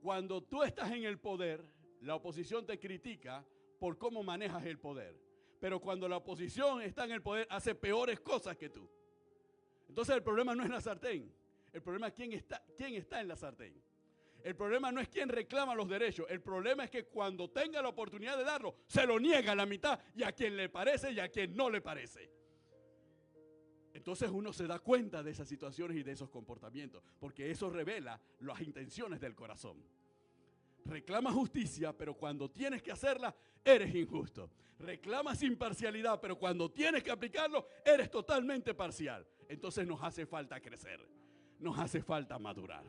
Cuando tú estás en el poder, La oposición te critica por cómo manejas el poder. Pero cuando la oposición está en el poder, hace peores cosas que tú. Entonces el problema no es la sartén. El problema es quién está en la sartén. El problema no es quién reclama los derechos. El problema es que cuando tenga la oportunidad de darlo, se lo niega a la mitad y a quien le parece y a quien no le parece. Entonces uno se da cuenta de esas situaciones y de esos comportamientos, porque eso revela las intenciones del corazón. Reclamas justicia, pero cuando tienes que hacerla, eres injusto. Reclamas imparcialidad, pero cuando tienes que aplicarlo, eres totalmente parcial. Entonces nos hace falta crecer, nos hace falta madurar.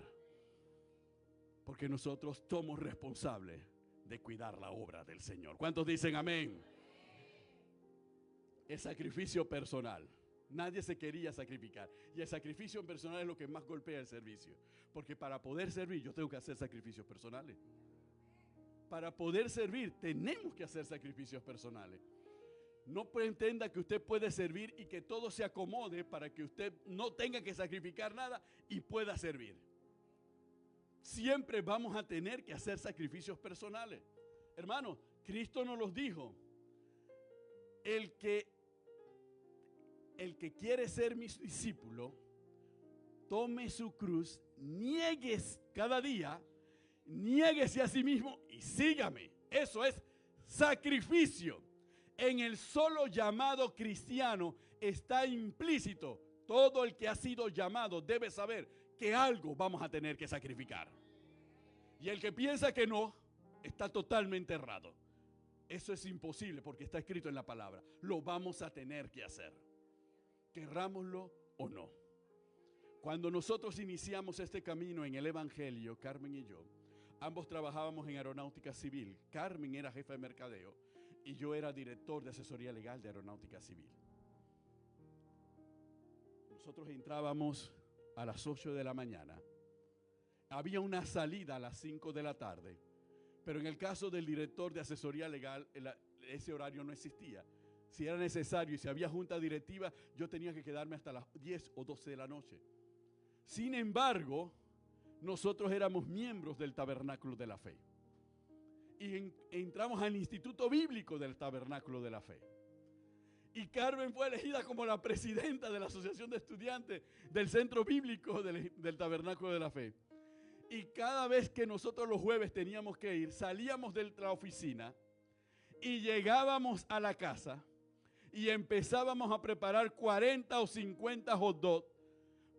Porque nosotros somos responsables de cuidar la obra del Señor. ¿Cuántos dicen amén? Es sacrificio personal. Nadie se quería sacrificar. Y el sacrificio personal es lo que más golpea el servicio. Porque para poder servir yo tengo que hacer sacrificios personales. Para poder servir tenemos que hacer sacrificios personales. No pretenda que usted puede servir y que todo se acomode para que usted no tenga que sacrificar nada y pueda servir. Siempre vamos a tener que hacer sacrificios personales. Hermano, Cristo nos los dijo. El que quiere ser mi discípulo, tome su cruz, niegues cada día, niéguese a sí mismo y sígame. Eso es sacrificio. En el solo llamado cristiano está implícito. Todo el que ha sido llamado debe saber que algo vamos a tener que sacrificar. Y el que piensa que no, está totalmente errado. Eso es imposible porque está escrito en la palabra. Lo vamos a tener que hacer, querrámoslo o no. Cuando nosotros iniciamos este camino en el Evangelio, Carmen y yo, ambos trabajábamos en aeronáutica civil. Carmen era jefa de mercadeo y yo era director de asesoría legal de aeronáutica civil. Nosotros entrábamos a las 8 de la mañana. Había una salida a las 5 de la tarde, pero en el caso del director de asesoría legal, ese horario no existía. Si era necesario y si había junta directiva, yo tenía que quedarme hasta las 10 o 12 de la noche. Sin embargo, nosotros éramos miembros del Tabernáculo de la Fe. Y entramos al Instituto Bíblico del Tabernáculo de la Fe. Y Carmen fue elegida como la presidenta de la Asociación de Estudiantes del Centro Bíblico del Tabernáculo de la Fe. Y cada vez que nosotros los jueves teníamos que ir, salíamos de la oficina y llegábamos a la casa y empezábamos a preparar 40 o 50 hot dogs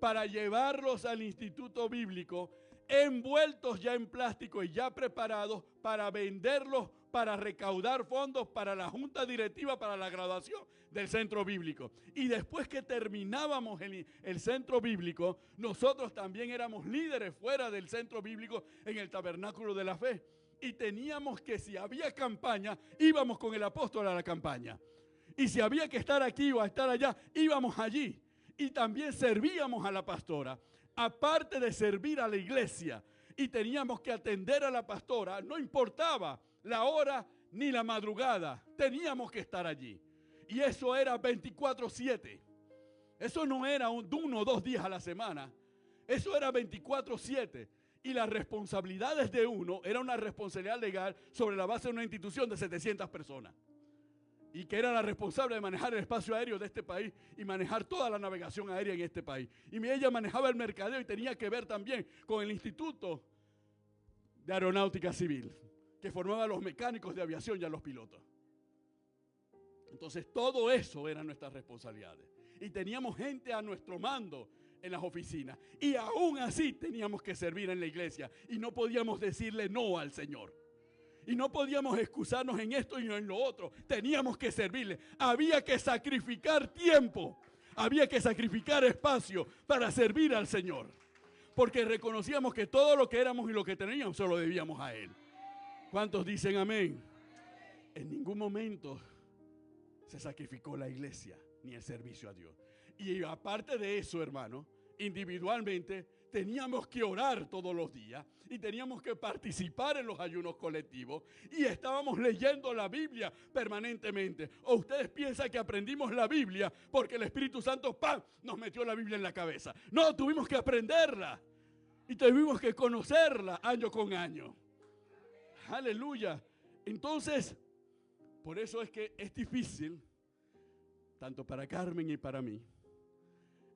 para llevarlos al Instituto Bíblico, envueltos ya en plástico y ya preparados para venderlos, para recaudar fondos para la junta directiva, para la graduación del centro bíblico. Y después que terminábamos el centro bíblico, nosotros también éramos líderes fuera del centro bíblico en el Tabernáculo de la Fe. Y teníamos que, si había campaña, íbamos con el apóstol a la campaña. Y si había que estar aquí o a estar allá, íbamos allí. Y también servíamos a la pastora. Aparte de servir a la iglesia, y teníamos que atender a la pastora, no importaba la hora ni la madrugada, teníamos que estar allí. Y eso era 24/7. Eso no era uno o 2 días a la semana. Eso era 24/7. Y las responsabilidades de uno era una responsabilidad legal sobre la base de una institución de 700 personas. Y que era la responsable de manejar el espacio aéreo de este país y manejar toda la navegación aérea en este país. Y ella manejaba el mercadeo y tenía que ver también con el Instituto de Aeronáutica Civil, que formaba a los mecánicos de aviación y a los pilotos. Entonces todo eso eran nuestras responsabilidades. Y teníamos gente a nuestro mando en las oficinas. Y aún así teníamos que servir en la iglesia. Y no podíamos decirle no al Señor. Y no podíamos excusarnos en esto y en lo otro. Teníamos que servirle. Había que sacrificar tiempo. Había que sacrificar espacio para servir al Señor. Porque reconocíamos que todo lo que éramos y lo que teníamos se lo debíamos a Él. ¿Cuántos dicen amén? En ningún momento se sacrificó la iglesia ni el servicio a Dios. Y aparte de eso, hermano, individualmente teníamos que orar todos los días y teníamos que participar en los ayunos colectivos y estábamos leyendo la Biblia permanentemente. ¿O ustedes piensan que aprendimos la Biblia porque el Espíritu Santo ¡pam!, nos metió la Biblia en la cabeza? No, tuvimos que aprenderla y tuvimos que conocerla año con año. Aleluya. Entonces, por eso es que es difícil, tanto para Carmen y para mí,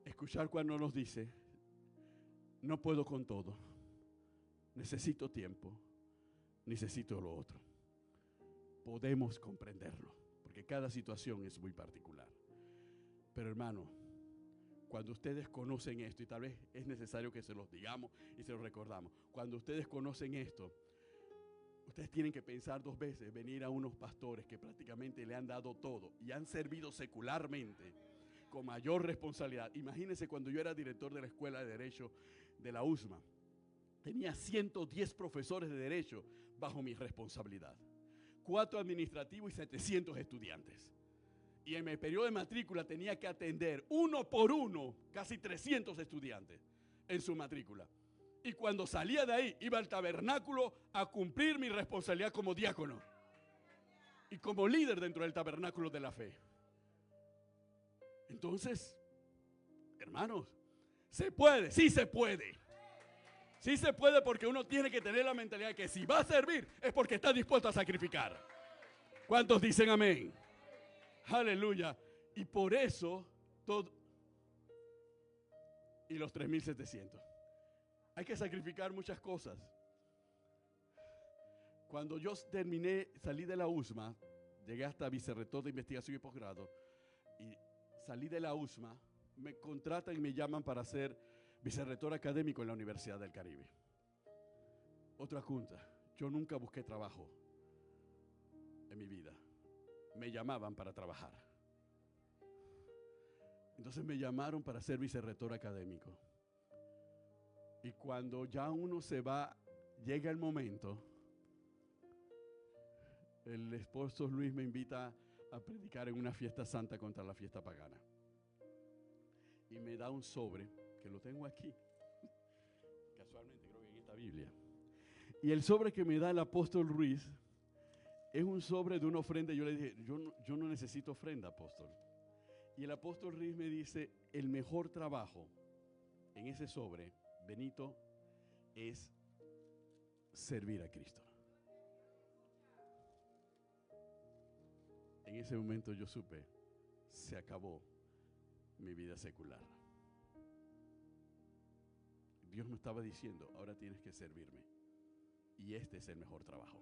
escuchar cuando nos dice, no puedo con todo, necesito tiempo, necesito lo otro. Podemos comprenderlo, porque cada situación es muy particular. Pero hermano, cuando ustedes conocen esto, y tal vez es necesario que se los digamos y se los recordamos, cuando ustedes conocen esto, ustedes tienen que pensar 2 veces, venir a unos pastores que prácticamente le han dado todo y han servido secularmente con mayor responsabilidad. Imagínense cuando yo era director de la Escuela de Derecho de la USMA, tenía 110 profesores de Derecho bajo mi responsabilidad, 4 administrativos y 700 estudiantes. Y en mi periodo de matrícula tenía que atender uno por uno casi 300 estudiantes en su matrícula. Y cuando salía de ahí, iba al tabernáculo a cumplir mi responsabilidad como diácono y como líder dentro del tabernáculo de la fe. Entonces, hermanos, se puede, sí se puede. Sí se puede, porque uno tiene que tener la mentalidad de que si va a servir es porque está dispuesto a sacrificar. ¿Cuántos dicen amén? Aleluya. Y por eso, todo. Y los 3,700. Hay que sacrificar muchas cosas. Cuando yo salí de la USMA, llegué hasta vicerrector de investigación y posgrado, y salí de la USMA, me contratan y me llaman para ser vicerrector académico en la Universidad del Caribe. Otra junta, yo nunca busqué trabajo en mi vida. Me llamaban para trabajar. Entonces me llamaron para ser vicerrector académico. Y cuando ya uno se va, llega el momento, el esposo Luis me invita a predicar en una fiesta santa contra la fiesta pagana. Y me da un sobre, que lo tengo aquí, casualmente creo que en esta Biblia. Y el sobre que me da el apóstol Ruiz es un sobre de una ofrenda. Yo le dije, yo no necesito ofrenda, apóstol. Y el apóstol Ruiz me dice, el mejor trabajo en ese sobre, Benito, es servir a Cristo. En ese momento yo supe, se acabó mi vida secular. Dios me estaba diciendo, ahora tienes que servirme. Y este es el mejor trabajo.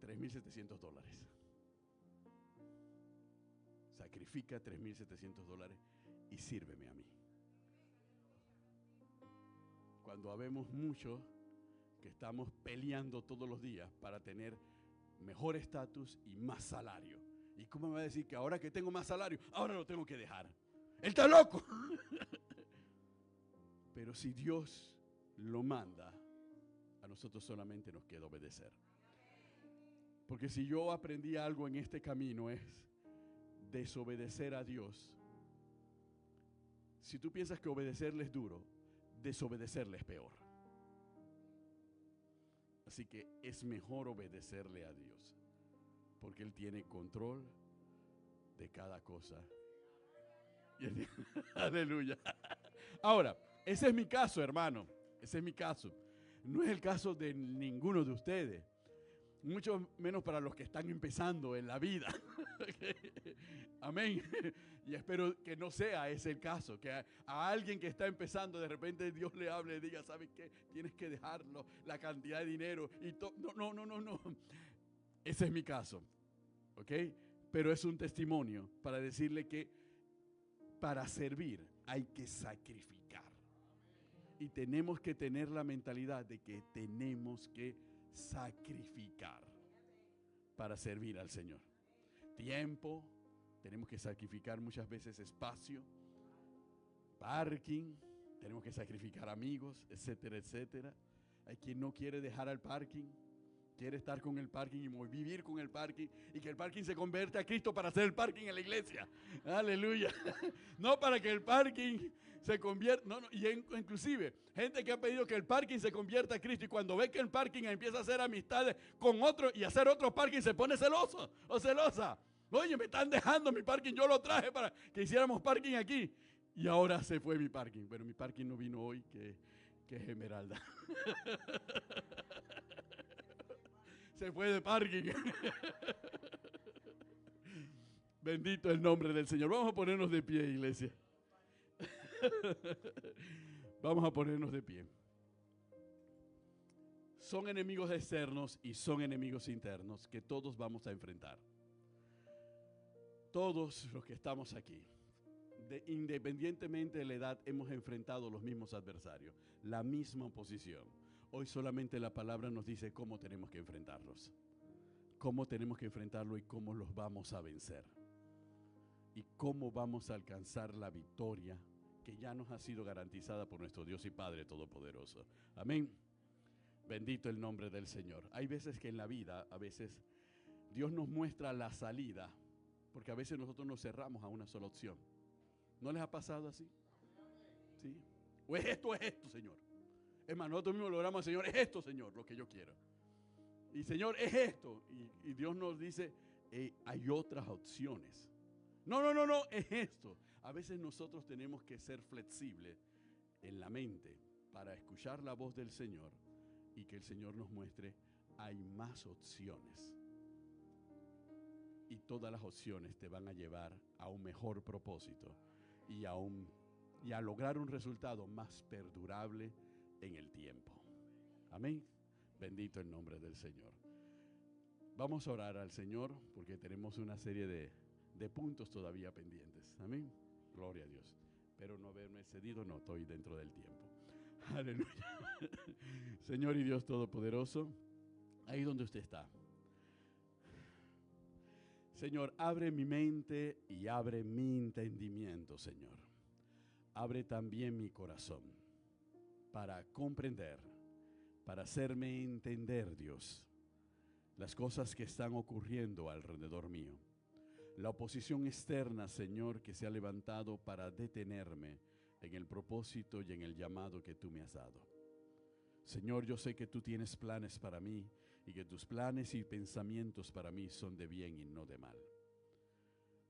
$3,700. Sacrifica $3,700 y sírveme a mí. Cuando habemos muchos que estamos peleando todos los días para tener mejor estatus y más salario. ¿Y cómo me va a decir que ahora que tengo más salario, ahora lo tengo que dejar? Él está loco. Pero si Dios lo manda, a nosotros solamente nos queda obedecer. Porque si yo aprendí algo en este camino es desobedecer a Dios. Si tú piensas que obedecerle es duro, desobedecerle es peor. Así que es mejor obedecerle a Dios, porque Él tiene control de cada cosa. Aleluya. Ahora, ese es mi caso, hermano. Ese es mi caso. No es el caso de ninguno de ustedes. Mucho menos para los que están empezando en la vida. Amén. Y espero que no sea ese el caso, que a alguien que está empezando de repente Dios le hable y diga, ¿sabes qué? Tienes que dejarlo, la cantidad de dinero y todo. No. Ese es mi caso. ¿Ok? Pero es un testimonio para decirle que para servir hay que sacrificar. Y tenemos que tener la mentalidad de que tenemos que sacrificar para servir al Señor. Tiempo, tenemos que sacrificar muchas veces espacio, parking, tenemos que sacrificar amigos, etcétera, etcétera. Hay quien no quiere dejar al parking, quiere estar con el parking y vivir con el parking, y que el parking se convierta a Cristo para hacer el parking en la iglesia. Aleluya. No para que el parking se convierta, y inclusive gente que ha pedido que el parking se convierta a Cristo, y cuando ve que el parking empieza a hacer amistades con otro y hacer otro parking, se pone celoso o celosa. Oye, me están dejando mi parking, yo lo traje para que hiciéramos parking aquí y ahora se fue mi parking. Pero mi parking no vino hoy, que Que es Esmeralda. Se fue de parking. Bendito el nombre del Señor. Vamos a ponernos de pie, iglesia. Vamos a ponernos de pie. Son enemigos externos y son enemigos internos que todos vamos a enfrentar. Todos los que estamos aquí, independientemente de la edad, hemos enfrentado los mismos adversarios, la misma oposición. Hoy solamente la palabra nos dice cómo tenemos que enfrentarlos, cómo tenemos que enfrentarlo y cómo los vamos a vencer. Y cómo vamos a alcanzar la victoria que ya nos ha sido garantizada por nuestro Dios y Padre Todopoderoso. Amén. Bendito el nombre del Señor. Hay veces que en la vida, a veces Dios nos muestra la salida, porque a veces nosotros nos cerramos a una sola opción. ¿No les ha pasado así? ¿Sí? O es esto, Señor. Es más, nosotros mismos logramos al Señor, es esto, Señor, lo que yo quiero. Y Señor, es esto. Y Dios nos dice, hay otras opciones. No, es esto. A veces nosotros tenemos que ser flexibles en la mente para escuchar la voz del Señor y que el Señor nos muestre, hay más opciones. Y todas las opciones te van a llevar a un mejor propósito y a lograr un resultado más perdurable en el tiempo. Amén. Bendito el nombre del Señor. Vamos a orar al Señor porque tenemos una serie de puntos todavía pendientes. Amén. Gloria a Dios. Pero no haberme cedido, no, estoy dentro del tiempo. Aleluya. Señor y Dios Todopoderoso, ahí donde usted está. Señor, abre mi mente y abre mi entendimiento, Señor. Abre también mi corazón para comprender, para hacerme entender, Dios, las cosas que están ocurriendo alrededor mío. La oposición externa, Señor, que se ha levantado para detenerme en el propósito y en el llamado que tú me has dado. Señor, yo sé que tú tienes planes para mí y que tus planes y pensamientos para mí son de bien y no de mal.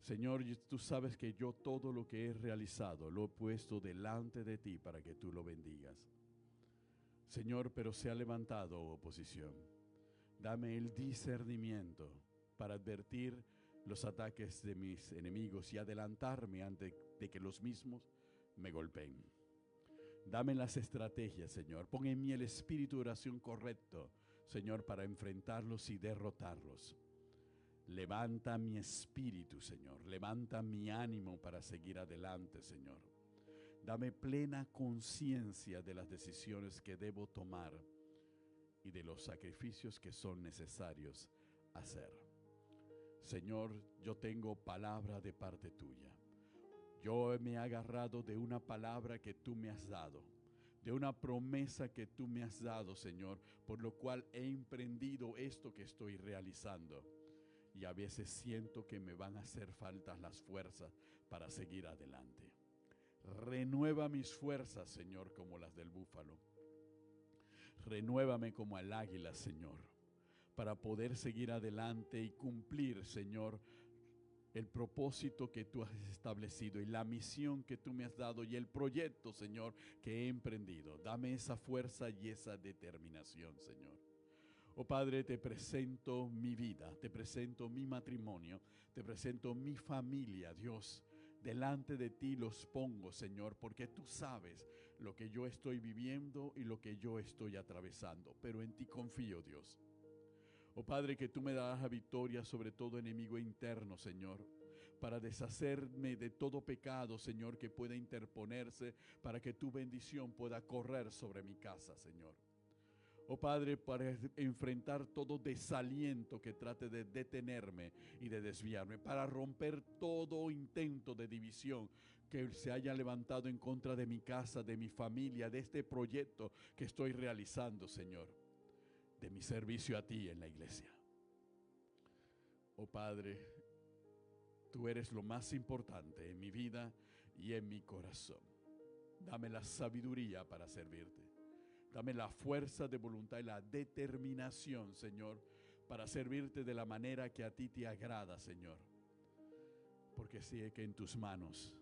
Señor, tú sabes que yo todo lo que he realizado lo he puesto delante de ti para que tú lo bendigas. Señor, pero se ha levantado oposición. Dame el discernimiento para advertir los ataques de mis enemigos y adelantarme antes de que los mismos me golpeen. Dame las estrategias, Señor. Pon en mí el espíritu de oración correcto, Señor, para enfrentarlos y derrotarlos. Levanta mi espíritu, Señor. Levanta mi ánimo para seguir adelante, Señor. Dame plena conciencia de las decisiones que debo tomar y de los sacrificios que son necesarios hacer. Señor, yo tengo palabra de parte tuya. Yo me he agarrado de una palabra que tú me has dado, de una promesa que tú me has dado, Señor, por lo cual he emprendido esto que estoy realizando. Y a veces siento que me van a hacer falta las fuerzas para seguir adelante. Renueva mis fuerzas, Señor, como las del búfalo. Renuévame como el águila, Señor, para poder seguir adelante y cumplir, Señor, el propósito que tú has establecido y la misión que tú me has dado y el proyecto, Señor, que he emprendido. Dame esa fuerza y esa determinación, Señor. Oh Padre, te presento mi vida, te presento mi matrimonio, te presento mi familia, Dios. Delante de ti los pongo, Señor, porque tú sabes lo que yo estoy viviendo y lo que yo estoy atravesando, pero en ti confío, Dios. Oh Padre, que tú me darás la victoria sobre todo enemigo interno, Señor, para deshacerme de todo pecado, Señor, que pueda interponerse para que tu bendición pueda correr sobre mi casa, Señor. Oh Padre, para enfrentar todo desaliento que trate de detenerme y de desviarme, para romper todo intento de división que se haya levantado en contra de mi casa, de mi familia, de este proyecto que estoy realizando, Señor, de mi servicio a ti en la iglesia. Oh Padre, tú eres lo más importante en mi vida y en mi corazón. Dame la sabiduría para servirte. Dame la fuerza de voluntad y la determinación, Señor, para servirte de la manera que a ti te agrada, Señor. Porque sé que en tus manos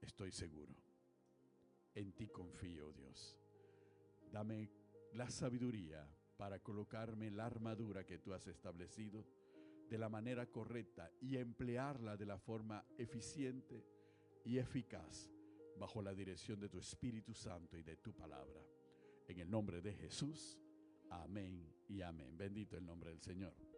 estoy seguro. En ti confío, Dios. Dame la sabiduría para colocarme la armadura que tú has establecido de la manera correcta y emplearla de la forma eficiente y eficaz bajo la dirección de tu Espíritu Santo y de tu palabra. En el nombre de Jesús, amén y amén. Bendito el nombre del Señor.